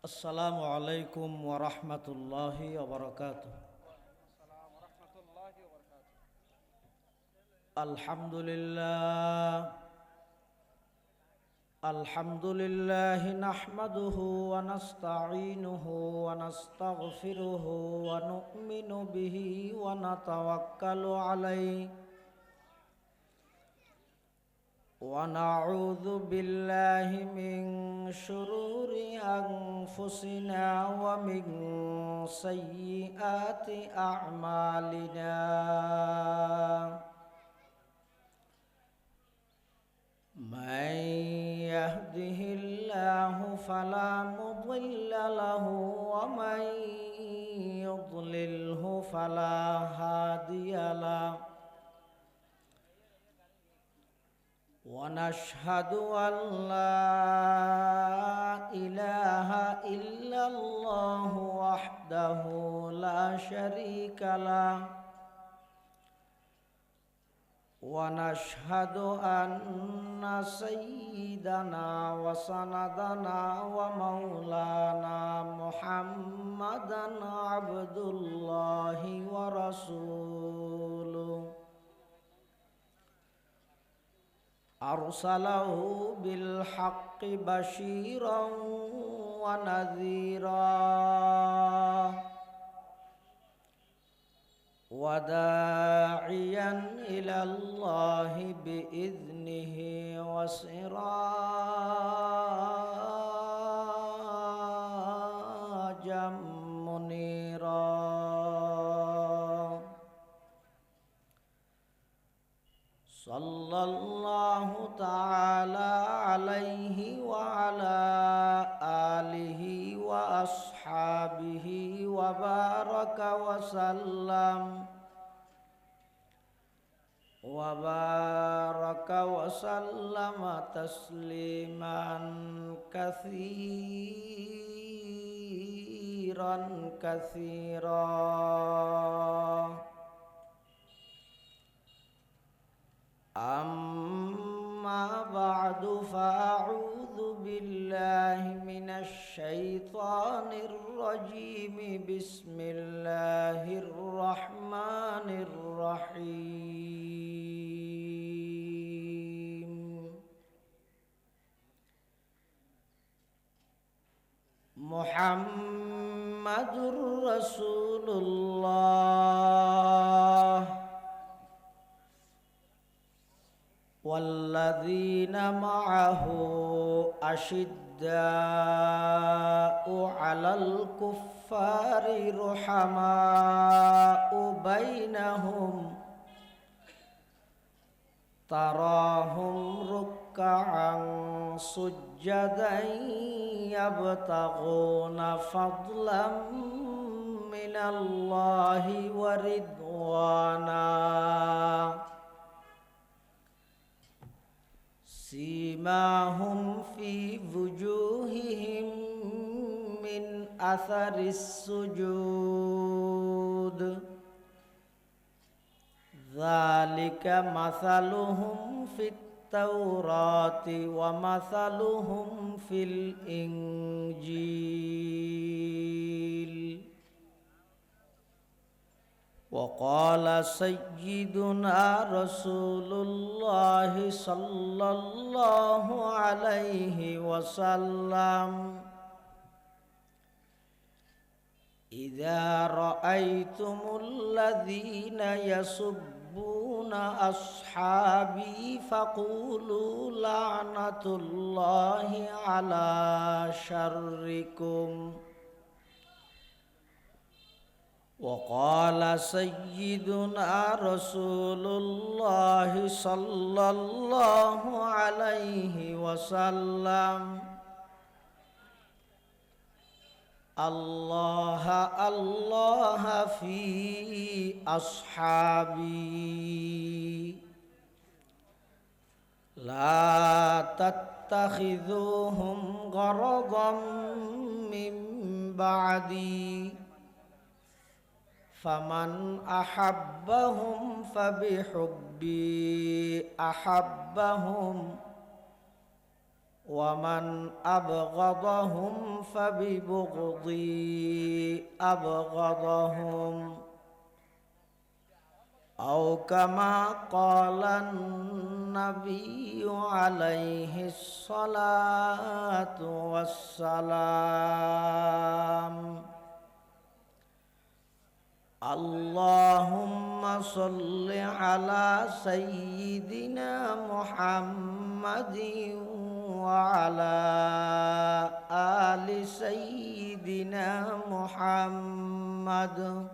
আসসালামু আলাইকুম ওয়া রাহমাতুল্লাহি ওয়া বারাকাতুহু। আলহামদুলিল্লাহ নাহমাদুহু ওয়া নাস্তাঈনুহু ওয়া নাস্তাগফিরুহু ওয়া নু'মিনু বিহি ওয়া নাতাওয়াক্কালু আলাইহি ونعوذ بالله من شرور أنفسنا ومن سيئات أعمالنا من يهده الله فلا مضل له ومن يضلله فلا هادي له ونشهد أن لا إله إلا الله وحده لا شريك له ونشهد أن سيدنا وسندنا ومولانا محمدا عبد الله ورسوله أرسله بالحق بشيرا ونذيرا وداعيا إلى الله بإذنه وسراجا منيرا صلى الله تعالى عليه وعلى آله وأصحابه وبارك وسلم تسليما كثيرا أما بعد فأعوذ بالله من الشيطان الرجيم بسم الله الرحمن الرحيم محمد رسول الله والذين معه أشداء على الكفار رحماء بينهم تراهم ركعا سجدا يبتغون فضلا من الله ورضوانا سيماهم في وجوههم من أثر السجود ذلك مثلهم في التوراة ومثلهم في الإنجيل وقال سيدنا رسول الله صلى الله عليه وسلم إذا رأيتم الذين يسبون أصحابي فقولوا لعنة الله على شركم وقال سيدنا رسول الله صلى الله عليه وسلم الله الله في أصحابي لا تتخذوهم غرضا من بعدي فمن أحبهم فبحبي أحبهم ومن أبغضهم فببغضي أبغضهم أو كما قال النبي عليه الصلاة والسلام اللهم صل على سيدنا محمد وعلى آل سيدنا محمد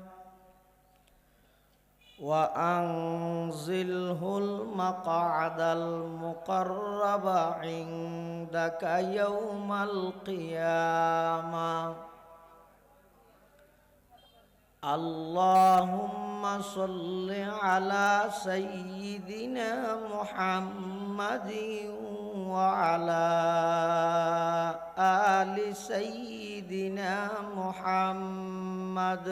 وأنزله المقعد المقرب عندك يوم القيامة اللهم صل على سيدنا محمد وعلى آل سيدنا محمد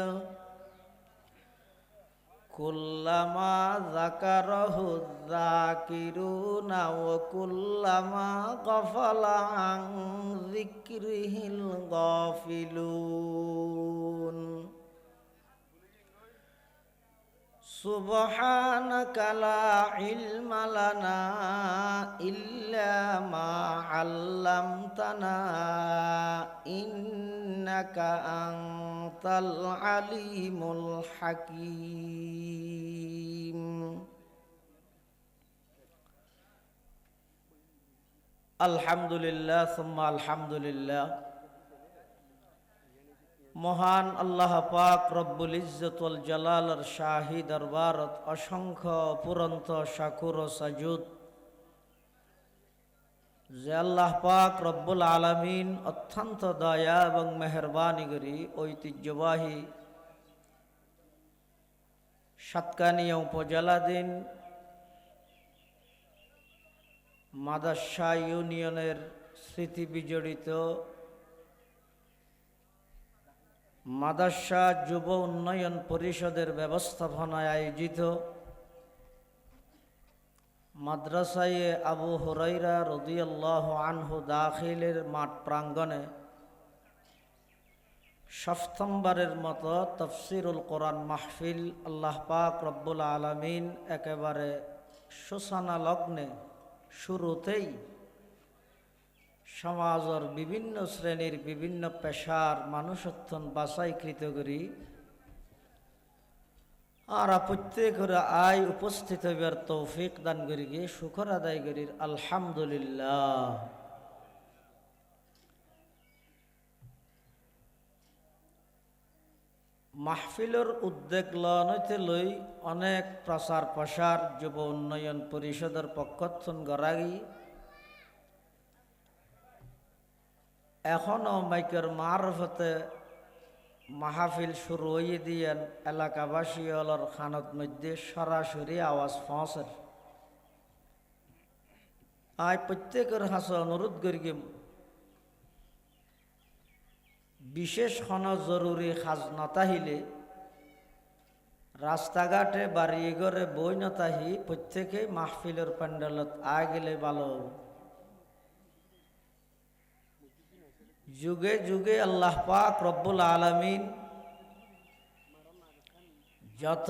كلما ذكره الذاكرون وكلما غفل عن ذكره الغافلون سبحانك لا علم لنا إلا ما علمتنا إنك أنت العليم الحكيم الحمد لله ثم الحمد لله মহান আল্লাহ পাক রব্বুল ইজ্জত ওয়াল জালালের শাহী দরবারত অসংখ্য পুরন্ত শাকুর ও সাজুদ যে আল্লাহ পাক রব্বুল আলামিন অত্যন্ত দয়া এবং মেহেরবানি করি ঐতিহ্যবাহী সাতকানিয়া উপজেলাধীন মাদাসা ইউনিয়নের স্মৃতি বিজড়িত মাদ্রাসা যুব উন্নয়ন পরিষদের ব্যবস্থাপনায় আয়োজিত মাদ্রাসায়ে আবু হুরাইরা রাদিয়াল্লাহু আনহু দাখিলের মাঠ প্রাঙ্গণে সপ্তমবারের মতো তাফসীরুল কোরআন মাহফিল আল্লাহ পাক রব্বুল আলামিন একেবারে সূচনা লগ্নে শুরুতেই সমাজের বিভিন্ন শ্রেণীর বিভিন্ন পেশার মানুষত্বন বাছাইকৃত করি আর প্রত্যেকের আয় উপস্থিত হইবার তৌফিক দান করি গিয়ে শুকর আদায় করি আলহামদুলিল্লাহ। মাহফিলের উদ্যোগ লইতে লই অনেক প্রচার প্রসার যুব উন্নয়ন পরিষদের পক্ষথন গড়াই এখনও মাইকের মারফতে মাহফিল শুরু হয়ে দিয়েন এলাকাবাসী হলর খানত মধ্যে সরাসরি আওয়াজ পৌঁছের আয় প্রত্যেকের হাসে অনুরোধ করি বিশেষ কোনো জরুরি কাজ নতাহিলে রাস্তাঘাটে বাড়ি ঘরে বই নতাহি প্রত্যেকে মাহফিলের প্যান্ডেলত আয় গেলে ভালো হবে। যুগে যুগে আল্লাহ পাক রব্বুল আলামিন যত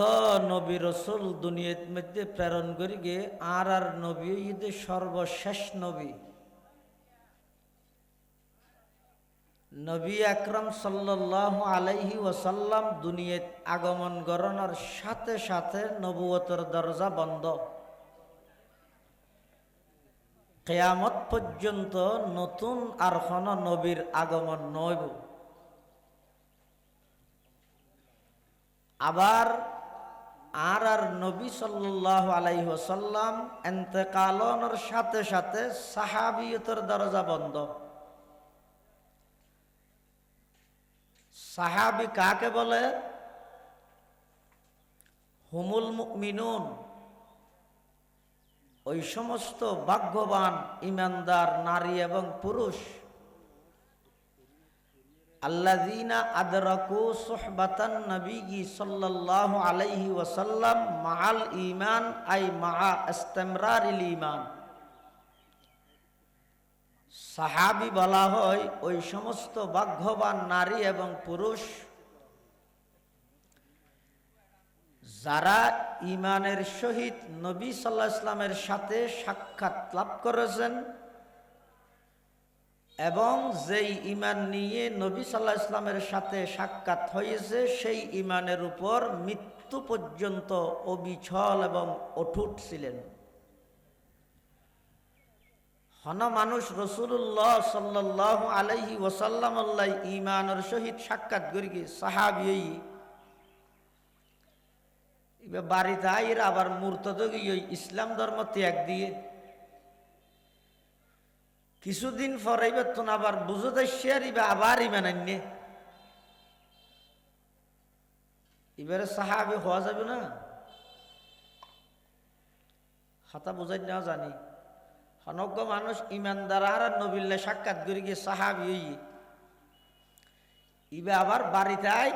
নবী রসুল দুনিয়ার মধ্যে প্রেরণ করি গে আর নবী ঈদের সর্বশেষ নবী নবী আকরাম সাল্লাল্লাহু আলাইহি ওয়াসাল্লাম দুনিয়াত আগমন গণনার সাথে সাথে নবুয়তের দরজা বন্ধ, কিয়ামত পর্যন্ত নতুন আর কোন নবীর আগমন নইব। আবার আর নবী সাল্লাল্লাহু আলাইহি ওয়াসাল্লাম ইন্তেকালের সাথে সাথে সাহাবিয়তের দরজা বন্ধ। সাহাবী কাকে বলে? হুমুল মুমিনুন, ওই সমস্ত ভাগ্যবান ইমানদার নারী এবং পুরুষ আল্লাযীনা আদরাকু সুহবাতান নবী সাল্লাল্লাহু আলাইহি ওয়াসাল্লাম মাআল ঈমান আই মাআ ইসতিমরারিল ঈমান। সাহাবী বলা হয় ওই সমস্ত ভাগ্যবান নারী এবং পুরুষ যারা ঈমানের সহিত নবী সাল্লাল্লাহু আলাইহি ওয়াসাল্লামের সাথে সাক্ষাৎ লাভ করেছেন এবং যেই ঈমান নিয়ে নবী সাল্লাল্লাহু আলাইহি ওয়াসাল্লামের সাথে সাক্ষাৎ হয়েছে সেই ঈমানের উপর মৃত্যু পর্যন্ত অবিচল এবং অটুট ছিলেন। হন মানুষ রাসূলুল্লাহ সাল্লাল্লাহু আলাইহি ওয়াসাল্লাম ঈমানের সহিত সাক্ষাৎ করি সাহাবী এবার বাড়িতে আইর আবার মুরতাদ গিয়ে ইসলাম ধর্ম ত্যাগ দিয়ে কিছুদিন পরে এবার তো আবার বুঝতে শেয়ার আবার ঈমান আননে এবারে সাহাবী হওয়া যাবে না। হাতা বুঝাই নেওয়া জানি অনজ্ঞ মানুষ ইমানদার আর নবিল্লা সাক্ষাৎ করে গিয়ে সাহাবী ইবে আবার বাড়িতে আয়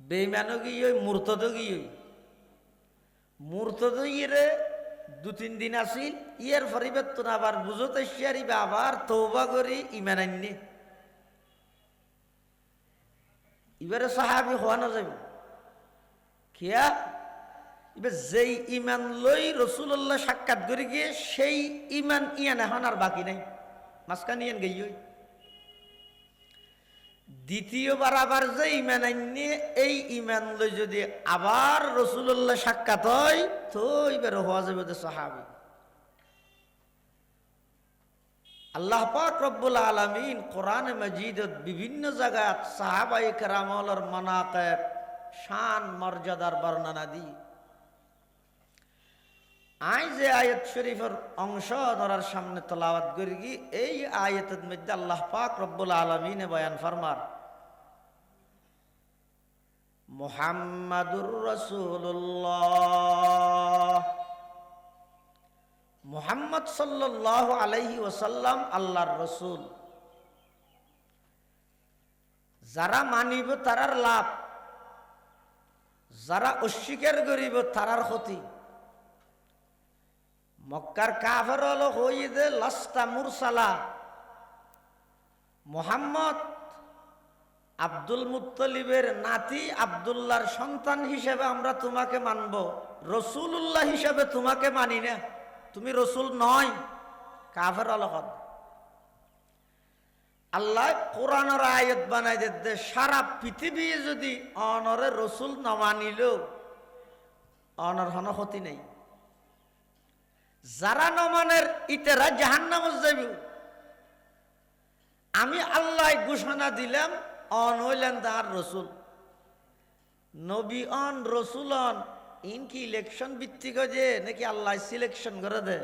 বেঈমান গিয়ে মুরতাদ গিয়ে মুরতাদ ইয়ে দু তিন দিন আসিল ইয়ের পরিবর্তন আবার বুঝতে শিয়ারিবে আবার তওবা করি ঈমান আননি এবারে সাহাবী হওয়া না যাবে কিয়া এবার যেই ঈমান লই রাসূলুল্লাহ সাক্ষাৎ করে গিয়ে সেই ঈমান ইয়ান এখন আর বাকি নাই মাঝখানে ইয়ান গই দ্বিতীয়বার আবার যে ঈমান আননি এই ঈমান লই যদি আবার রাসূলুল্লাহ সাক্ষাৎ হয় তো এবার হওয়া যাবে যে সাহাবী। আল্লাহ পাক রব্বুল আলামিন কোরআনে মাজিদত বিভিন্ন জায়গায় সাহাবায়ে কেরামের মানাকিব শান মর্যাদার বর্ণনা দি আই যে আয়াত শরীফের অংশ ধরার সামনে তেলাওয়াত করি কি এই আয়াতের মধ্যে আল্লাহ পাক রব্বুল আলামিন বয়ান ফরমার মুহাম্মাদুর রাসূলুল্লাহ মুহাম্মদ সাল্লাল্লাহু আলাইহি ওয়াসাল্লাম আল্লাহর রাসূল যারা মানিব তারার লাভ যারা অস্বীকার করিব তারার ক্ষতি। মক্কার কাফের হলো হইদে লাস্তা মুরসালা মুহাম্মদ আব্দুল মুত্তালিবের নাতি আব্দুল্লাহর সন্তান হিসেবে আমরা তোমাকে মানব, রাসূলুল্লাহ হিসেবে তোমাকে মানি না, তুমি রসুল নয়। কাফের হলো আল্লাহ কোরআনের আয়াত বানাই দে সারা পৃথিবী যদি অনরে রসুল না মানিল অনর হন ক্ষতি নেই। যারা নমানের ইতেরা জাহান্নামে যাইব। আমি আল্লাহ ঘোষণা দিলাম অন হইলেন তার রসুল নবী অন রসুল অন ইনকি ইলেকশন ভিত্তিক যে নাকি আল্লাহ সিলেকশন করে দে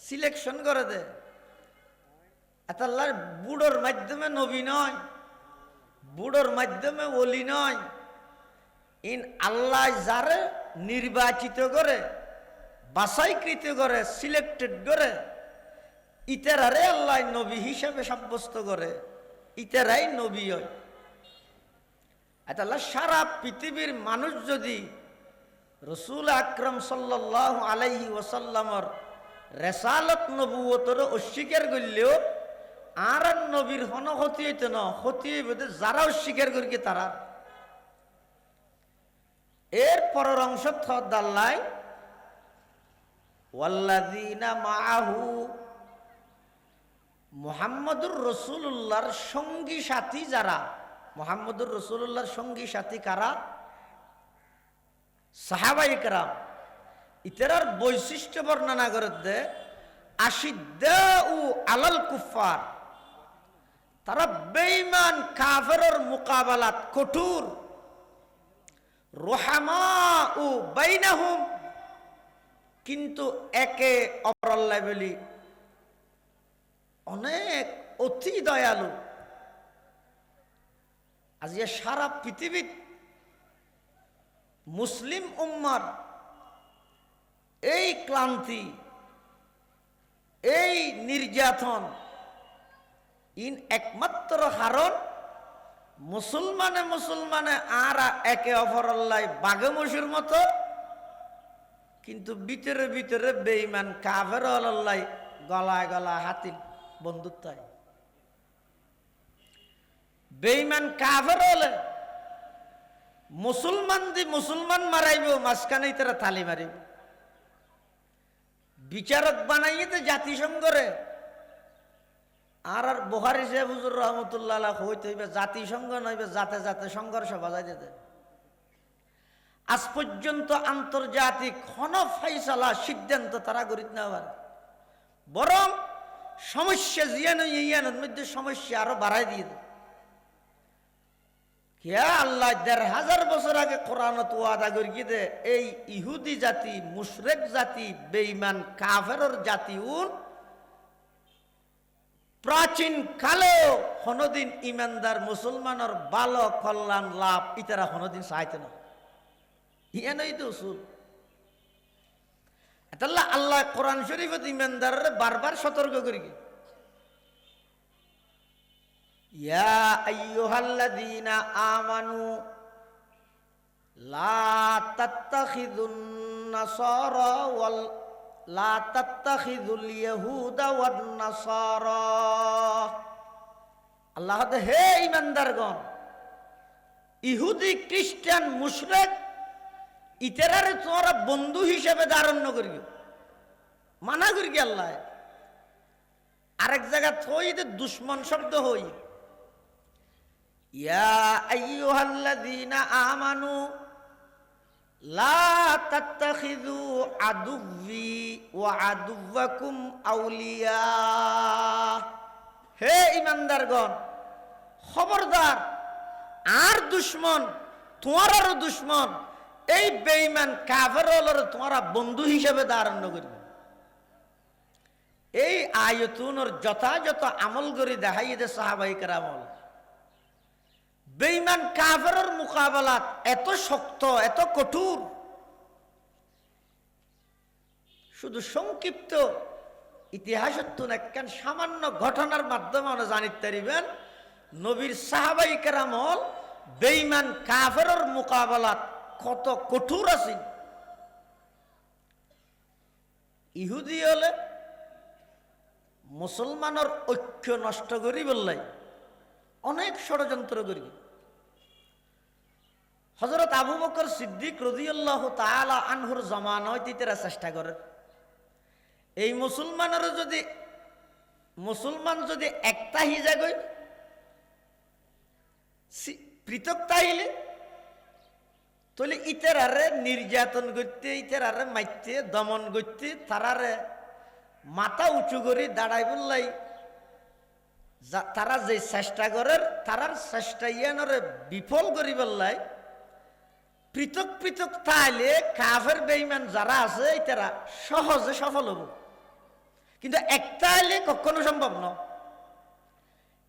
সিলেকশন করে দে এত আল্লাহর বুড়োর মাধ্যমে নবী নয়, বুড়োর মাধ্যমে ওলি নয়। ইন আল্লাহ যারে নির্বাচিত করে বাছাইকৃত করে সিলেক্টেড করে ইতারারে আল্লাহ নবী হিসাবে সাব্যস্ত করে, ইতারাই নবী হয়। আল্লাহ সারা পৃথিবীর মানুষ যদি রসুল আকরাম সাল্লাল্লাহু আলাইহি ওয়াসাল্লামর রেসালত নবুয়তর অস্বীকার করলেও আর নবীর হন ক্ষতি হইতে না, ক্ষতি হইবে যারা অস্বীকার করি তারা। এর পরের অংশ দাল্লাই ওয়াল্লাযীনা মাআহু মুহাম্মদুর রাসূলুল্লাহর সঙ্গী সাথী যারা, মুহাম্মদুর রাসূলুল্লাহর সঙ্গী সাথী কারা? সাহাবায়ে কেরাম। ইতারার বৈশিষ্ট্য বর্ণনা করে দে আশিদ্দাউ আলাল কুফার, তারা বেঈমান কাফেরের মোকাবেলাত কঠোর। রুহামাউ বাইনাহুম, কিন্তু একে অপরাল্লাহ বলি অনেক অতি দয়ালু। আজ সারা পৃথিবী মুসলিম উম্মার এই ক্লান্তি, এই নির্যাতন ইন একমাত্র কারণ মুসলমানে আর একে অপরাল্লাহ বাঘে মশুর মতো, কিন্তু ভিতরে ভিতরে বেঈমান কাফের আল্লাহ গলায় গলায় হাতির বন্ধুত্বায়। বেঈমান কাফের হলে মুসলমান দি মুসলমান মারাইব, মাঝখানেই তারা থালি মারিব। বিচারক বানাইয়ে তো জাতিসংঘরে আর বুখারী সাহেব হুজুর রহমতুল্লাহ আলাইহি হইতে হইবে জাতিসংঘ নইবে জাতে জাতে সংঘর্ষ বাজাই যেতে। আজ পর্যন্ত আন্তর্জাতিক কোন ফাইসালা সিদ্ধান্ত তারা গরিত না পারে, বরং সমস্যা জিয়ানো ইয়ানোর মধ্যে সমস্যা আরো বাড়াই দিয়ে দেয়। কে আল্লাহ ১৫০০ বছর আগে কোরআনত ওয়াদা করিয়ে দে এই ইহুদি জাতি, মুশরিক জাতি, বেঈমান কাফেরর জাতি প্রাচীন কালেও কোনদিন ইমানদার মুসলমানের ভালো কল্যাণ লাভ ইতারা কোনদিন চাইতে না। ইয়ানই তো উসুল। এটাল্লা আল্লাহ কোরআন শরীফত ইমানদারের বারবার সতর্ক করি, ইয়া আইয়ুহাল্লাযীনা আমানু লা তাত্তাখিযুন নাসারা ওয়াল লা তাত্তাখিযুল ইয়াহুদা ওয়ান নাসারা। আল্লাহ হে ঈমানদারগণ, ইহুদি খ্রিস্টান মুশরিক ইতারারে তোমরা বন্ধু হিসেবে ধারণ করিও, মানা করি আল্লাহ। আরেক জায়গা থই দুশ্মন শব্দ হই, ইয়া আইয়ুহাল্লাযীনা আমানু লা তাত্তাখিযু আদুওয়ি ওয়া আদুওয়াকুম আউলিয়া। হে ঈমানদারগণ, খবরদার আর দুশ্মন তোমারও দুশ্মন এই বেঈমান কাফেরদের তোমরা বন্ধু হিসেবে ধারণ করিবে। এই আয়াতুনের যথাযথ আমল করে দেখাইয়ে দে সাহাবায়ে কেরাম। বেঈমান কাফেরের মোকাবেলাত এত শক্ত এত কঠোর, শুধু সংক্ষিপ্ত ইতিহাসত্তুন একখান সামান্য ঘটনার মাধ্যমে আমরা জানিতে পারিবেন নবীর সাহাবায়ে কেরাম বেঈমান কাফেরের মোকাবেলাত কত কঠোর আছে। ইহুদি হলে মুসলমানের ঐক্য নষ্ট করি বললাই অনেক ষড়যন্ত্র করি। হযরত আবু বকর সিদ্দিক রাদিয়াল্লাহু তাআলা আনহুর জামানায় তিতেরা চেষ্টা করে এই মুসলমান যদি একটা হিজা গই পৃথক তাইলে তাহলে ইতারারে নির্যাতন করতে, ইতারারে মারতে, দমন করতে, তারারে মাথা উঁচু করে দাঁড়াই বললাই তারা যে চেষ্টা করে তারার চেষ্টা ইয়ানরে বিফল করি বললাই পৃথক পৃথক তাইলে কাফের বেঈমান যারা আছে তারা সহজে সফল হব, কিন্তু একটা হইলে কখনো সম্ভব না।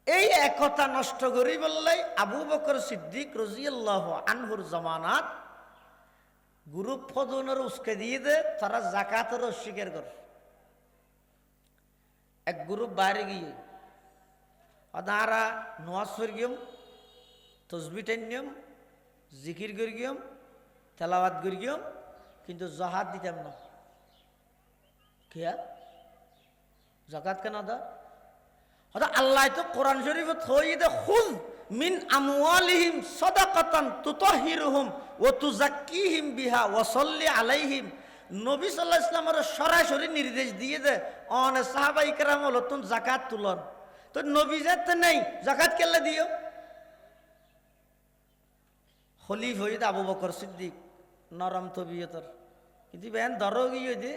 এই একতা নষ্ট করি বললাই আবু বকর সিদ্দিক রাদিয়াল্লাহু আনহুর জামানাত গ্রুপ ফদনের উস্কে দিয়ে দে, তারা যাকাতের অস্বীকার করে। এক গ্রুপ বাইরে গিয়ে তারা নামাজ পড়িয়ম, তসবিহ টাইনিয়ম, জিকির করিয়ম, তেলাওয়াত করিয়ম, কিন্তু যাকাত দিতাম না। কিয়া যাকাত কেন দা? আল্লাহ তো কোরআন শরীফে থই দে খুয মিন আমওয়ালিহিম সাদাকাতান তুতাহিরুহুম ওয়া তুযাক্কিহিম বিহা ওয়া সাল্লি আলাইহিম। নবী সাল্লাল্লাহু আলাইহি ওয়াসাল্লামের সরাসরি নির্দেশ দিয়ে দে অনে সাহাবায়ে কেরাম হলো তুমি যাকাত তুলন, তো নবী যাতে নাই যাকাত কেলা দিও। খলিফ হইদ আবু বকর সিদ্দিক নরম তবিয়তর, কিন্তু বেন দরো গিয়ে দে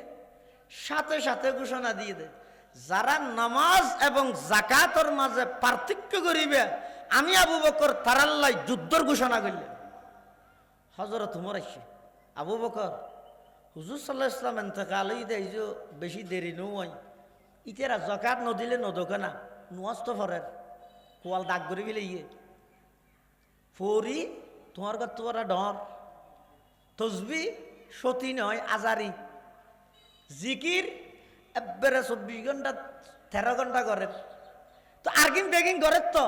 সাথে সাথে ঘোষণা দিয়ে দে যারা নামাজ এবং যাকাতের মাঝে পার্থক্য করিবে আমি আবু বকর তারাল্লাই যুদ্ধর ঘোষণা করলেন। হযরত উমর আসছে, আবু বকর হুজুর সাল্লাল্লাহু আলাইহি ওয়াসাল্লাম ইন্তেকাল হইতে বেশি দেরি নয়, ইতেরা যাকাত নদিলে নদকে না নামাজ তো ফরের কোয়াল দাগ করি বিলে ইয়ে ফরি তোমার কাছে তোরা ডর তসবি সতী নয় আজারি জিকির একবারে 24 ঘন্টা 13 ঘন্টা করে, তো আর্গিং বেগিং করে তো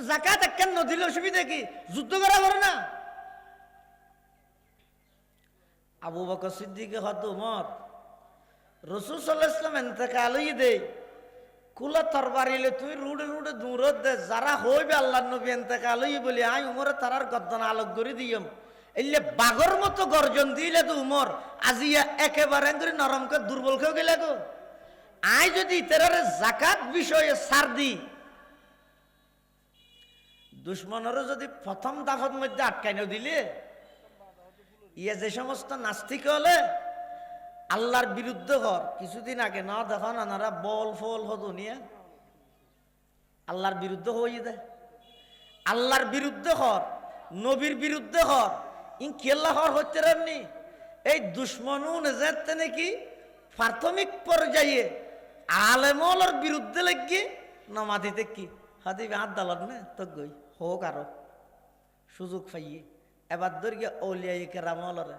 যাকাত একখান নদিলে অসুবিধা কি? যুদ্ধ করা করে না। আবু বকর সিদ্দিকে হত উমর রসুল সাল্লাল্লাহু আলাইহি ওয়াসাল্লাম ইন্তেকাল হই দে কুলা তরবারিলে তুই রুডে রুডে দূরত দে যারা হইবে আল্লাহর নবী ইন্তেকাল হই বলি আই উমরে তারার গদ্দন আলোক করে দিয়ম এলে বাগর মতো গর্জন দিলে তো উমর আজিয়া একেবারে করে নরম করে দুর্বল খেয়ে গেলে গো আই যদি তেরারে জাকাত বিষয়ে সার দি দুশ্মনেরও যদি প্রথম দাফত মধ্যে আটকাইনো দিলে ইয়ে যে সমস্ত নাস্তিক হলে আল্লাহর বিরুদ্ধে হর কিছুদিন আগে না দেখা নানারা বল ফল হতো নিয়ে আল্লাহর বিরুদ্ধে হয়ে দেয় আল্লাহর বিরুদ্ধে হর নবীর বিরুদ্ধে হর ইন কেল্লা হর হচ্ছে রামনি এই দুশ্মনু নেজাতে নাকি প্রাথমিক পর্যায়ে আলেমলর বিরুদ্ধে লাগিয়ে নমাদিতে কি হাতি হাত দালত না তো গই হোক আরো সুযোগ পাইয়ে এবার দর্গে অলিয়াই কেরামলরে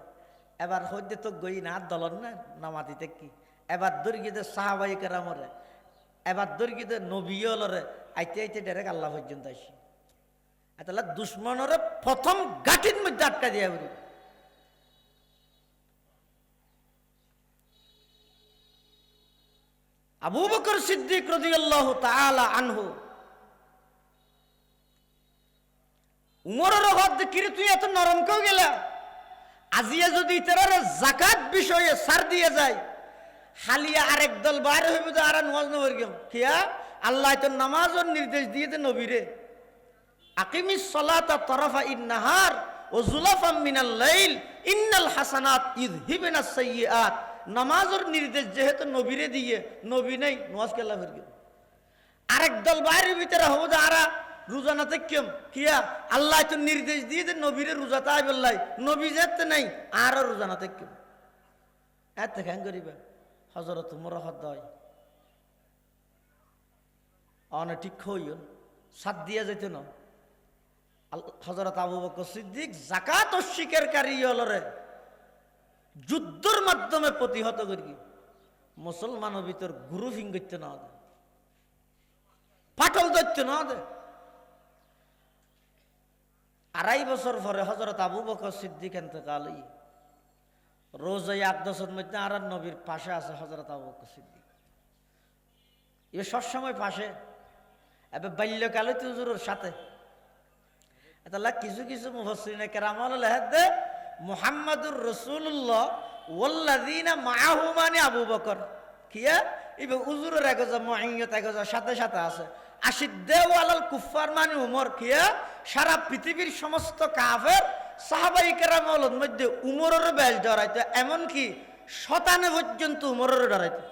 এবার হইতে তো গই না দলন না নামাতিতে কি এবার দর্গিতে সাহাবাই কেরামরে এবার দর্গিতে নবীলরে আইতে আইতে ডাইরেক্ট আল্লাহ পর্যন্ত আসি তাহলে দুশ্মনরে প্রথম গাঠির মধ্যে আটকা দিয়া বলি আবু বকর সিদ্দিক রাদিয়াল্লাহু তাআলা আনহু উমরের হদ কিরে তুই এত নরম কেউ গেলা আজিয়া যদি তেরারে জাকাত বিষয়ে সার দিয়ে যায় হালিয়া আরেক দল বাইরে হইবে তো আর নামাজ নবর গেম কিয়া আল্লাহ তো নামাজের নির্দেশ দিয়েছে নবীরে আকিমিস সালাতা তরফা ইন-নাহার ওয়া যুলাফাম মিনাল লাইল ইন্নাল হাসানাত ইযহিবনাস সাইয়্যাত নামাজের নির্দেশ যেহেতু নবীরে দিয়ে নবী নেই নামাজ কেলা ফির গেল আরেক দল বাইরে ভিতরে হবো তো আরা রোজানা থেকেম কিয়া আল্লাহ তো নির্দেশ দিয়ে যে নবীরে রোজাতে আই বললাই নবী যেতে নাই আর রোজানা থেকেম এত খ্যাং করিবে হজরত উমর হদ্দয় অনে ঠিক হইল সাত দিয়া যেত না হজরত আবু বকর সিদ্দিক জাকাত অস্বীকারী হলরে যুদ্ধের মাধ্যমে প্রতিহত করি মুসলমানের ভিতর গুরু ফিঙ্গিতে না দে পাটল দৈত্য না দে 2.5 বছর পরে হযরত আবু বকর সিদ্দিক ইন্তেকাল রোজায় আকদসের মধ্যে আর নবীর পাশে আছে হযরত আবু বকর সিদ্দিক এ সবসময় পাশে এবার বাল্যকালে তো হুজুরের সাথে তাহলে কিছু কিছু মুফাসসিরিনে কেরাম লেখেন দে মুহাম্মাদুর রাসূলুল্লাহ ওয়াল্লাযিনা মাআহু মানে আবু বকর কিয়া ইবে হুজুরের একজা মুআইয়াত একজা সাথে সাথে আছে আশিদ্দাউ আলাল কুফার মানে উমর কিয়া সারা পৃথিবীর সমস্ত কাফের সাহাবাই কেরামের মধ্যে উমরের বেশ ডরাইতো এমনকি শতানে পর্যন্ত উমরের ডরাইতো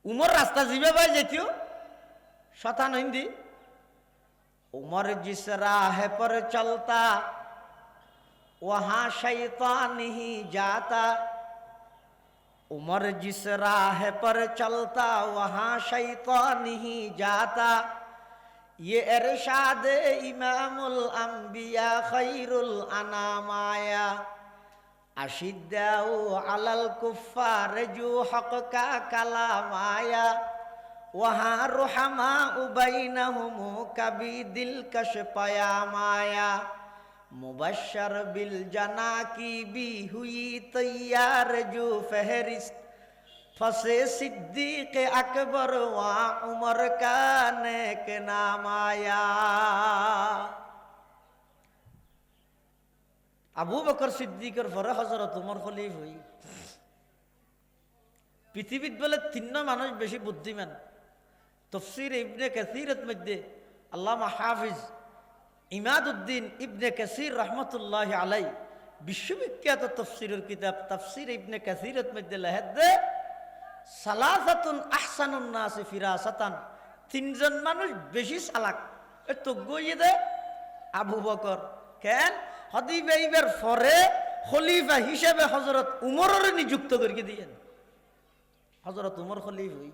উমর রাস্তা জিবে বাই যেতিও শতান হিন্দি उमर जिस राह पर चलता वहां शैतान नहीं जाता उमर जिस राह पर चलता वहां शैतान नहीं जाता ये इरशाद इमामुल अंबिया खैरुल अनाम आया अशिद्दाउ अलल कुफ्फार जो हक का कलाम आया वहाँ रुहमा उबैनहुम कभी दिलकश पयाम आया मुबश्शर बिल जना की भी हुई तैयार जो फहरिस्त फसे सिद्दीक अकबर वहाँ उमर का नेक नाम आया আবু বকর সিদ্দিকের পরে হযরত উমর খলিফ হই পৃথিবীত বলে তিন মানুষ বেশি বুদ্ধিমান তফসির ইবনে কাসিরের মধ্যে আল্লামা হাফিজ ইমাদউদ্দিন ইবনে কাসির রহমতুল্লাহ আলাই বিশ্ববিখ্যাত তফসিরের কিতাব তফসির ইবনে কাসিরের মধ্যে লেখেন যে সালাসাতুন আহসানুন নাস ফিরাসাতান তিনজন মানুষ বেশি চালাক তো গইয়ে দে আবু বকর কেন হদিবের পরে খলিফা হিসেবে হযরত উমরের নিযুক্ত করে দিয়েন হযরত উমর খলিফ হই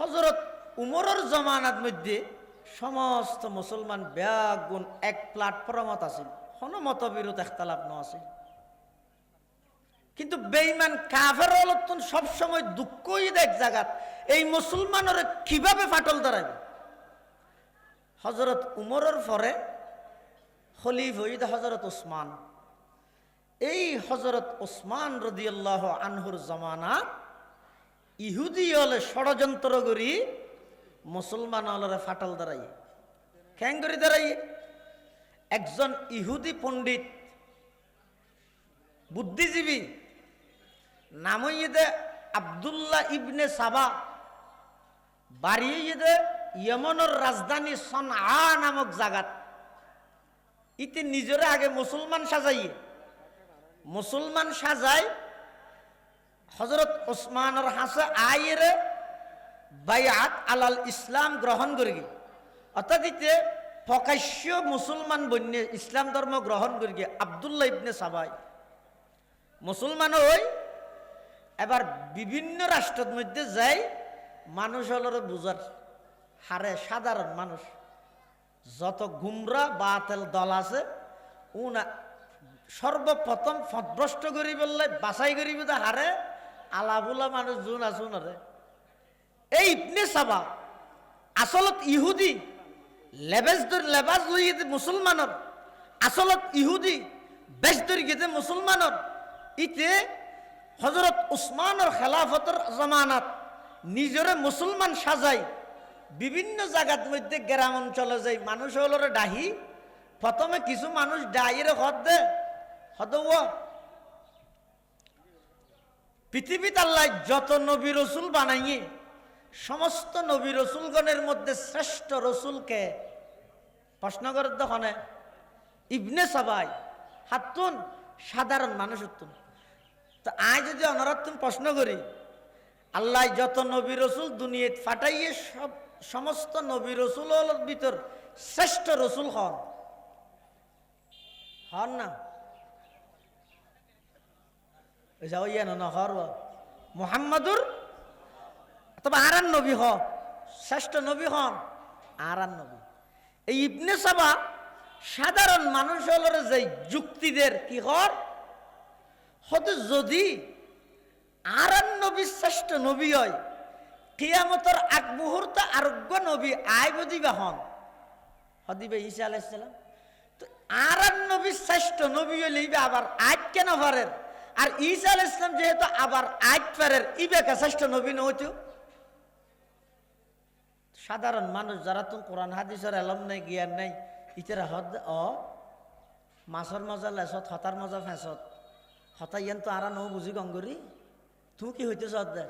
হযরত উমরের জামানাত মধ্যে সমস্ত মুসলমান ব্যাগুণ এক প্ল্যাটফর্মত আছিল কোনো মতবিরোধ ইখতিলাফ ন আছিল কিন্তু বেঈমান কাফের অলতন সব সময় দুঃখই দেখ জায়গাত এই মুসলমানের কিভাবে ফাটল ধরাবে হযরত উমরের পরে খলিফা হইদ হযরত উসমান এই হযরত ওসমান রাদিয়াল্লাহু আনহুর জামানা ইহুদি হলে ষড়যন্ত্র করি মুসলমান হলরে ফাটল দাঁড়াই খ্যাং করে দাঁড়াই একজন ইহুদি পণ্ডিত বুদ্ধিজীবী নাম হইয়ে আব্দুল্লাহ ইবনে সাবা, বাড়িয়ে ইয়েমনের রাজধানী সনআ নামক জায়গাত। ইতি নিজরে আগে মুসলমান সাজাইয়ে মুসলমান সাজাই হযরত ওসমানের হাসে আয়ের বায়াত আলাল ইসলাম গ্রহণ করি, অর্থাৎ ইতে প্রকাশ্য মুসলমান বন্যে ইসলাম ধর্ম গ্রহণ করি আব্দুল্লাহ ইবনে সাবাই মুসলমান হই। এবার বিভিন্ন রাষ্ট্রের মধ্যে যাই মানুষ হলর বুঝার হারে সাধারণ মানুষ যত গুমরা বাতিল দল আছে উনা সর্বপ্রথম ফদভ্রষ্ট করি বললে বাছাই করিব হারে আলাবুলা মানুষ জুন আসুন রে। এই ইবনে সাবা আসলত ইহুদি লেবাস লইয়ে মুসলমানের, আসলত ইহুদি বেশ ধরে গেছে মুসলমানের। ইতে হযরত উসমানের খেলাফতের জামানাত নিজরে মুসলমান সাজাই বিভিন্ন জায়গার মধ্যে গ্রাম অঞ্চলে যাই মানুষ হলরে ডাহি। প্রথমে কিছু মানুষ ডাইরে হদ দে হদ পৃথিবীত আল্লাহ যত নবী রসুল বানাইয়ে সমস্ত নবী রসুলগণের মধ্যে শ্রেষ্ঠ রসুলকে প্রশ্ন করে দোকানে ইবনে সাবাই হাতুন সাধারণ মানুষ হতুন। তো আজ যদি অনারত্ন প্রশ্ন করি আল্লাহ যত নবী রসুল দুনিয়াত ফাটাইয়ে সব সমস্ত নবী রসুলের ভিতর শ্রেষ্ঠ রসুল হন হন না মুহাম্মাদুর তবে আরান নবী হ শ্রেষ্ঠ নবী হন আরান নবী। এই ইবনে সাবা সাধারণ মানুষ হলর যে যুক্তিদের কি হর হতে যদি আরান নবী শ্রেষ্ঠ নবী হয় কিয়ামতের আগ মুহূর্তে আরোগ্য নবী আয় বদিবা হন হদিবে ঈসা আলাইহিস সালাম। তো আরান নবী শ্রেষ্ঠ নবী হলে আবার আজ কেন পারেন আর ঈসা আলাইহিস সালাম যেহেতু আবার আজ পারেন ইবেকা শ্রেষ্ঠ নবী নইতো। সাধারণ মানুষ যারা তো কোরআন হাদিসের এলম নাই জ্ঞান নাই ইতারা হদ মাছর মজা লেছত হতার মজা ফেঁসত হতা ইয়ান তো আরা নৌ বুঝি গঙ্গরি তুই কি হইতে চাদ দে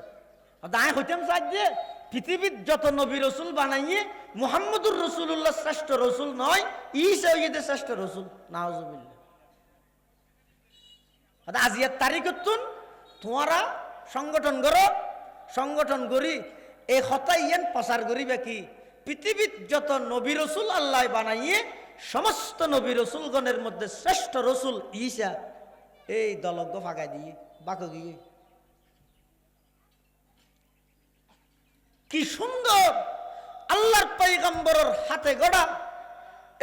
দায় হইতাম চাই যে পৃথিবীর যত নবী রসুল বানাইয়ে মুহাম্মদুর রসুল্লাহ শ্রেষ্ঠ রসুল নয় ঈসা হইতে শ্রেষ্ঠ রসুল নাউজুবিল্লাহ। আজিয়ার তারিখতুন তোমারা সংগঠন করো সংগঠন করি এই হতাই ইয়ান প্রচার করিবে কি পৃথিবীর যত নবী রসুল আল্লাহ বানাইয়ে সমস্ত নবী রসুলগণের মধ্যে শ্রেষ্ঠ রসুল ঈসা এই দলজ্ঞ ফাঁকাই দিয়ে বাক গিয়ে কি সুন্দর আল্লাহর পয়গম্বরের হাতে গড়া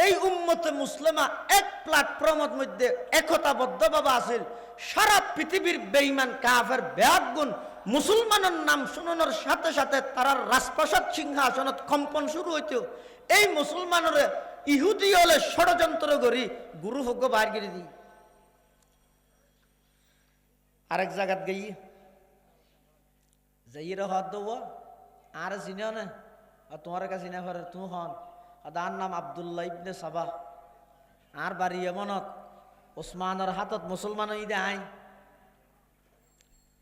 এই উম্মতে মুসলিমা এক প্ল্যাটফর্মের মধ্যে একতাবদ্ধ ভাবে আছিল। সারা পৃথিবীর বেঈমান কাফের বেয়াগুন মুসলমানের নাম শুনানোর সাথে সাথে তার রাজপ্রাসাদ সিংহাসনত কম্পন শুরু হইত। এই মুসলমানের ইহুদি হলে ষড়যন্ত্র করি গুরু ভোগ্য বাইর করে দিই আরেক জায়গাত গেই যাইয়ে হাত দেব আর চিনেও না আর তোমার কাছে চিনে পারে তুই হন তার নাম আব্দুল্লাহ ইবনে সাবা আর বাড়ি এমনত ওসমানের হাতত মুসলমান ঈদে আই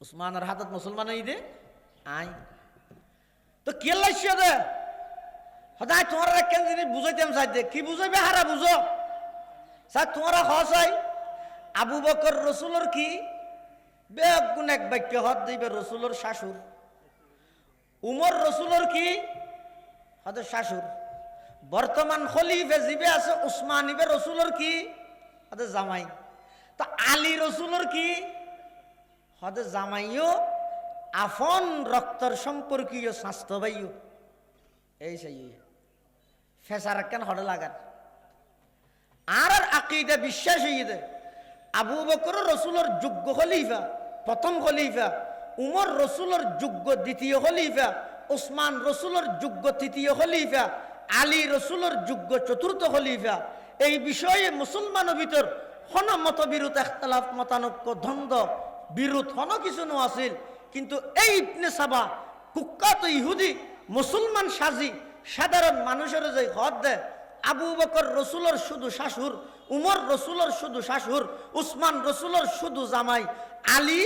উসমানের হাতত মুসলমান ঈদে আই তো কে লাগছে দে সদায় তোমার কেন জিনিস বুঝাইতাম চাই দে কি বুঝাইবে হারা বুঝো স্যার তোমার হসাই আবু বকর রসুলের কি বেগুন এক বাক্য হদ দিবে রসুলের শাশুর উমর রসুলের কি হদ শাশুর বর্তমান খলিফে জিবে আছে উসমান ইবে রসুলের কি হদ জামাই তো আলী রসুলের কি হদ জামাইও আফন রক্তর সম্পর্কীয় স্বাস্থ্য ভাইও এই সেই ফেসার কেন হড়ে লাগার আর আকিদা বিশ্বাস হইয়ে আবু বকর রসুলের যোগ্য খলিফা প্রথম খলিফা উমর রসুলের যোগ্য দ্বিতীয় খলিফা উসমান রসুলের যোগ্য তৃতীয় খলিফা আলী রসুলের যোগ্য চতুর্থ খলিফা। এই বিষয়ে মুসলমানের ভিতর হন মতবিরোধ এখতলাফ মতানৈক্য দ্বন্দ্ব বিরোধ হন কিছু নো আছিল, কিন্তু এই ইবনে সাবা কুখ্যাত ইহুদি মুসলমান সাজি সাধারণ মানুষের যে হদ দেয়, আবু বকর রসুলের শুধু শাশুর, উমর রসুলের শুধু শাশুর, উসমান রসুলের শুধু জামাই, আলী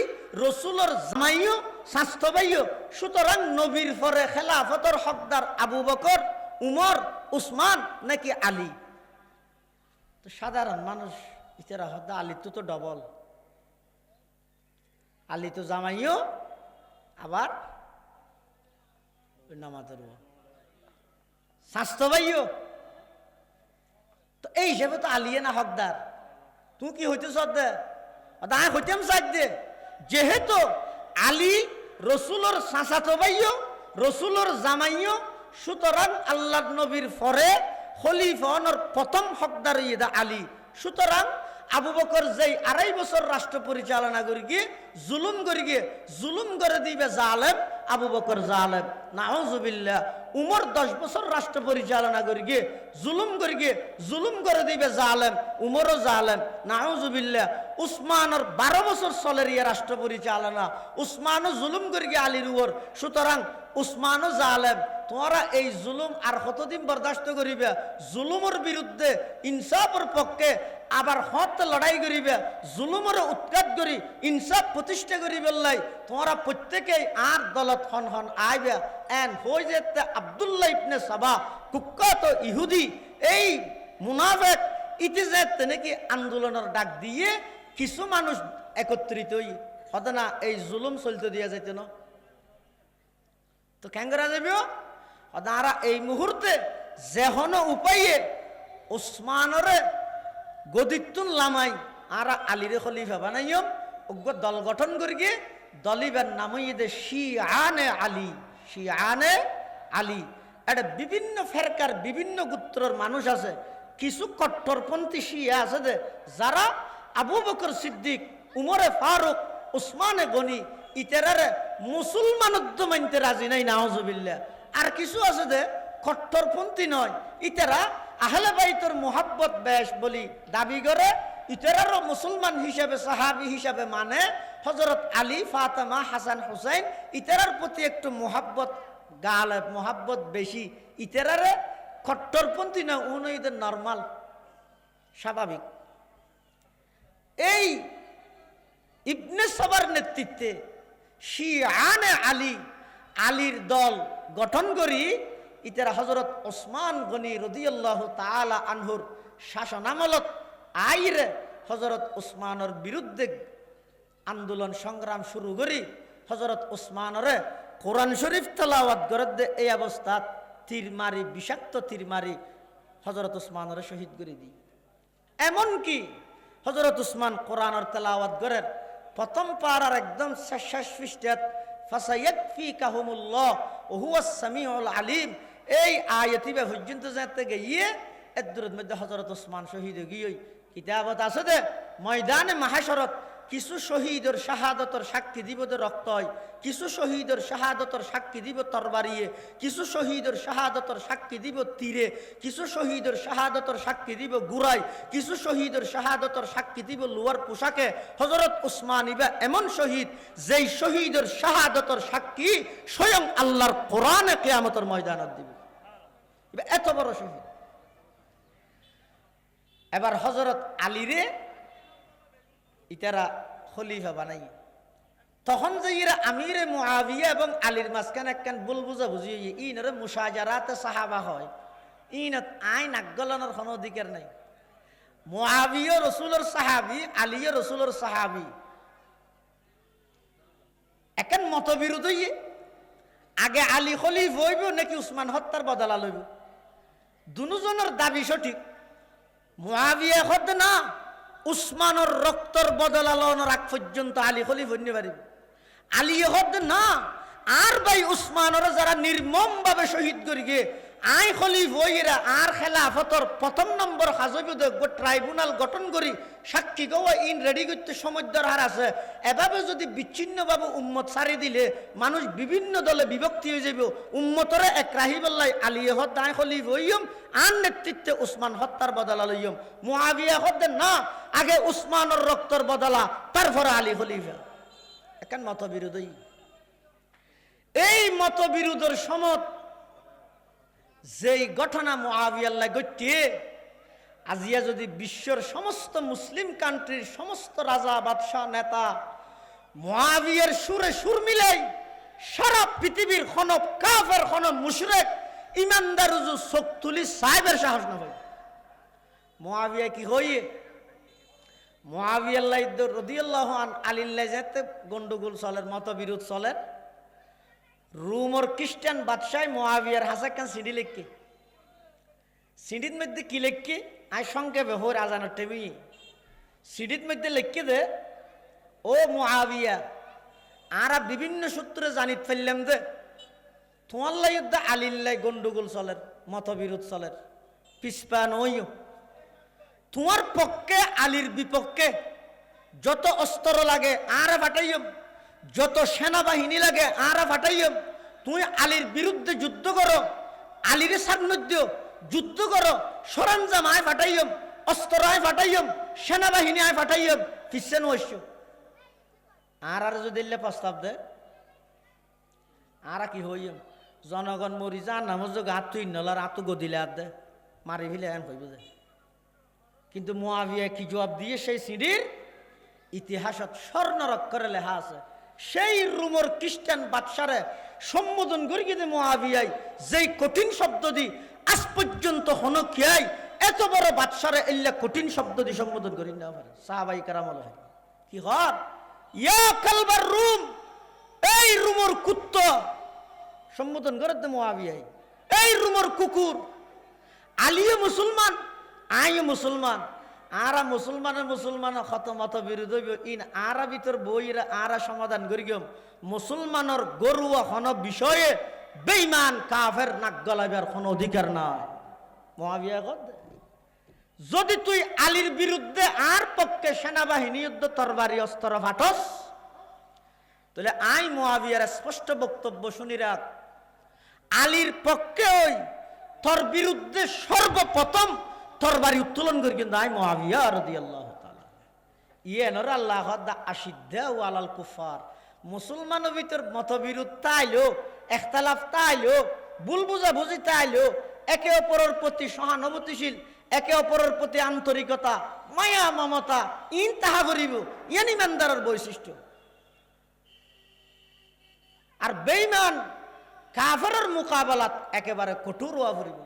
রসুলের জামাইও স্বাস্থ্য ভাইও, সুতরাং নবীর পরে খেলাফতর হকদার আবু বকর, উমর, উসমান নাকি আলী? তো সাধারণ মানুষ ইতারা হদ্দা আলী তো ডবল, আলী তো জামাইও আবার নামাজের স্বাস্থ্য ভাইও, তো এই হিসেবে তো আলিয়ে না হকদার। তুই কি হইতে সদ্দে হইতাম সাজদে, যেহেতু আলী রসুলোর চাচাতো ভাইও রসুলোর জামাইও, সুতরাং আল্লাহ নবীর পরে খলিফার প্রথম হকদার ইদা আলী। সুতরাং আবু বকর যেই 2.5 বছর রাষ্ট্র পরিচালনা করি গিয়ে জুলুম করে দিবে জালেম, আবু বকর জালেম, নাউজুবিল্লাহ। উমর 10 বছর রাষ্ট্র পরিচালনা করি গিয়ে জুলুম করে দিবে জালেম, উমরও জালেম, নাউজুবিল্লাহ। উসমানের 12 বছর চলের ইয়ে রাষ্ট্র পরিচালনা, উসমানও জুলুম করি গিয়ে আলীর উপর, সুতরাং উসমানও জালেম। তোমরা এই জুলুম আর কতদিন বরদাস্ত করিবে? জুলুমের বিরুদ্ধে ইনসাফের পক্ষে আবার হত লড়াই করিবে, জুলুমের উৎখাত করি ইনসাফ প্রতিষ্ঠা করিবে লাই তোমরা প্রত্যেকেই আর দলত হন হন আইবে। এন হয়ে যেতে আব্দুল্লাহ ইবনে সাবা কুখ্যাত ইহুদি এই মুনাফিক ইতি যেতে নাকি আন্দোলনের ডাক দিয়ে কিছু মানুষ একত্রিত হই হতে না এই জুলুম চলতে দিয়া যাইতে না, তো কেন করা যাবে? তারা এই মুহূর্তে যেহন উপায়ে উসমানরে গদিতুন লামাই আর আলীরে খলিফা বানাইম, অজ্ঞ দল গঠন করিয়ে দলিবের নামই দে শিয়ানে আলী, শিয়ানে আলী। এটা বিভিন্ন ফেরকার বিভিন্ন গোত্রের মানুষ আছে, কিছু কট্টরপন্থী শিয়া আছে যে যারা আবু বকর সিদ্দিক, উমরে ফারুক, উসমানে গনি ইতেরারে মুসলমানত্ব মানতে রাজি নাই, নাউজুবিল্লাহ। আর কিছু আছে যে কট্টরপন্থী নয়, ইতেরা আহলে বাইতের মোহাব্বত বেশ বলি দাবি করে, ইতেরারও মুসলমান হিসাবে সাহাবি হিসাবে মানে হযরত আলী, ফাতেমা, হাসান, হুসাইন ইতেরার প্রতি একটু মোহাব্বত গালে মোহাব্বত বেশি। ইতেরারে কট্টরপন্থী না, উনইদের নরমাল স্বাভাবিক। এই ইবনে সাবার নেতৃত্বে শিয়ানে আলী, আলীর দল গঠন করি ইতারা হযরত ওসমান গনি রাদিয়াল্লাহু তাআলা আনহুর শাসনামলত আইরে হযরত ওসমানের বিরুদ্ধে আন্দোলন সংগ্রাম শুরু করি। হযরত ওসমানরে কোরআন শরীফ তেলাওয়াত করে দে, এই অবস্থা তীর মারি, বিষাক্ত তীর মারি হযরত ওসমানরে শহীদ করে দিই। এমনকি হযরত ওসমান কোরআনের তেলাওয়াত করেন প্রথম পারার একদম শেষ পৃষ্ঠাত ফাসায়াকফিকাহুমুল্লাহ ওয়া হুয়াস সামিউল আলিম, এই আয়াতিবে পর্যন্ত যেতে গিয়ে এর দূরের মধ্যে হযরত ওসমান শহীদ গিয়ে কিতাবত আছে দে ময়দানে মাহশরত কিছু শহীদের শাহাদতর সাক্ষী দিব রক্ত হয়, কিছু শহীদের শাহাদতর সাক্ষী দিব তরবারিয়ে, কিছু শহীদের শাহাদতর সাক্ষী দিব তীরে, কিছু শহীদের শাহাদতর সাক্ষী দিব গুড়াই, কিছু শহীদের শাহাদতর সাক্ষী দিব লোয়ার পোশাকে। হযরত ওসমান ইবা এমন শহীদ যেই শহীদের শাহাদতর সাক্ষী স্বয়ং আল্লাহর কোরআনে কিয়ামতের ময়দানত দিবে, এত বড় শহীদ। এবার হযরত আলীরে ইতারা খলিফা বানাই, তখন যে ইরা আমিরে মুআবিয়া এবং আলীর মাঝখানে একখান ভুল বুঝাবুঝি ইনরে মুশাজারাতে সাহাবা হয়, ইনত আইন আগ্গলনের কোনো অধিকার নাই। মুআবিয়া রসুলের সাহাবি, আলিয়া রসুলের সাহাবি, একখান মতবিরোধ হইয়ে আগে আলী খলিফ হইব নাকি উসমান হত্যার বদলা লইব, দুজনের দাবি সঠিক। মুআবিয়া হদ না উসমানের রক্তর বদলা লওয়ার আগ পর্যন্ত আলী খলিফ হইতে পারিব, আলী হদ না আর ভাই উসমানের যারা নির্মম ভাবে শহীদ করি গে আই খলিফ হইরা আর খেলাফতর প্রথম নম্বর হাজবিদ ট্রাইব্যুনাল গঠন করি সাক্ষী গো ইন রেডি করতে সময় দরকার আছে। এভাবে যদি বিচ্ছিন্নভাবে উম্মত সারি দিলে মানুষ বিভিন্ন দলে বিভক্তি হয়ে যাবে। উম্মতরে এক রাহিবল্লাই আলিয়ে হদ আই খলিফ হইম আর নেতৃত্বে উসমান হত্যার বদলা লইম। মুআবিয়া হদ্দেন না, আগে উসমানের রক্তর বদলা, তারপরে আলী খলিফা। এখন মতবিরোধী। এই মতবিরোধের সমত যেই ঘটনা মুআবিয়াল্লাহ গটিয়ে আজিয়া যদি বিশ্বর সমস্ত মুসলিম কান্ট্রির সমস্ত রাজা বাদশাহ নেতা মুআবিয়ার সুরে সুর মিলাই সারা পৃথিবীর কোন কাফের কোন মুশরিক ইমানদার উজু চোখ তুলি সাহেবের সাহস না হয়। মুআবিয়া কি হইয়ে মুআবিয়াল্লাহ রাদিয়াল্লাহু আন আলিল্লাহ যেতে গন্ডগোল চলের মতবিরোধ চলের। রোমর খ্রিস্টান বাদশাহ মুআবিয়ার হাসা কান সিঁড়ি লেখকে সিঁড়ির মধ্যে কি লেখকে আই সংক্ষেপে হোর আজানোর টেমি সিঁড়ির মধ্যে লেখকে দে ও মুআবিয়া আরা বিভিন্ন সূত্রে জানিত ফেললাম যে তোমার লাইদ্দা আলিল্লাই গন্ডগোল চলের মতবিরোধ চলের পিসপা নইও। তোমার পক্ষে আলীর বিপক্ষে যত অস্ত্র লাগে আরা ফাটাইম, যত সেনাবাহিনী লাগে আরা ফাটাইম। তুমি আলীর বিরুদ্ধে যুদ্ধ করো, আলীর সান্নিধ্য যুদ্ধ করো, সরঞ্জাম আয় ফাটাইম, অস্ত্র আয় ফাটাইম, সেনাবাহিনী আয় ফাটাইম, ফিসেন হইস। আর যদি প্রস্তাব দে আর কি হইম জনগণ মরি যা নামজ হাত তুই নলার আতু গদিলে আর দে মারি ফেলে এন হইব যে। কিন্তু মুআবিয়া কি জবাব দিয়ে সেই সিঁড়ির ইতিহাসত স্বর্ণরক্ষরে লেখা আছে। সেই রোমর খ্রিস্টান বাদশারে সম্বোধন করি কিন্তু মুআবিয়াই যেই কঠিন শব্দ দি আজ পর্যন্ত হনকিয়াই এত বড় বাদশারে এল্লা কঠিন শব্দ দি সম্বোধন করি না পারে। সাহাবাই কারামল হয় কি হর ইয়া কালবার রুম, এই রোমর কুত্ত সম্বোধন করে দে মুআবিয়াই, এই রোমর কুকুর। আলীও মুসলমান আইও মুসলমান, আরা মুসলমানের ক্ষত মত বিরোধ হইব ইন আরা ভিতর বইরা আরা সমাধান করি গম মুসলমানের গরুয়া কোন বিষয়ে বেঈমান কাফের নাক গলাইবার কোন অধিকার নাই। মুআবিয়া কদ যদি তুই আলীর বিরুদ্ধে আর পক্ষে সেনাবাহিনী যুদ্ধ তরবারি অস্ত্র ফাটস তাহলে আই মুআবিয়ার স্পষ্ট বক্তব্য শুনি রাখ। আলীর পক্ষে ওই তোর বিরুদ্ধে সর্বপ্রথম তরবারি উত্তোলন করি কিন্তু আই মুআবিয়া রাদিয়াল্লাহু তাআলা ইয়েনর আল্লাহ দা আশিদ্দা ওয়ালাল কুফার। মুসলমানের ভিতর মতবিরোধ তাইলো, ইখতিলাফ তাইলো, ভুল বুঝাবুঝি তাইলো, একে অপরের প্রতি সহানুভূতিশীল, একে অপরের প্রতি আন্তরিকতা মায়া মমতা ইন তাহা করিব ইয়ান ইমানদারের বৈশিষ্ট্য। আর বেঈমান কাফেরের মোকাবেলাত একেবারে কঠোর হওয়া পড়িব।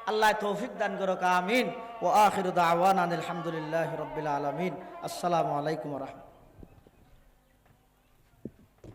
আল্লাহ তৌফিক দান করুক, আমিন। ওয়া আখিরু দাওয়ানা আলহামদুলিল্লাহি রাব্বিল আলামিন। আসসালামু আলাইকুম ওয়া রাহমাতুল্লাহ।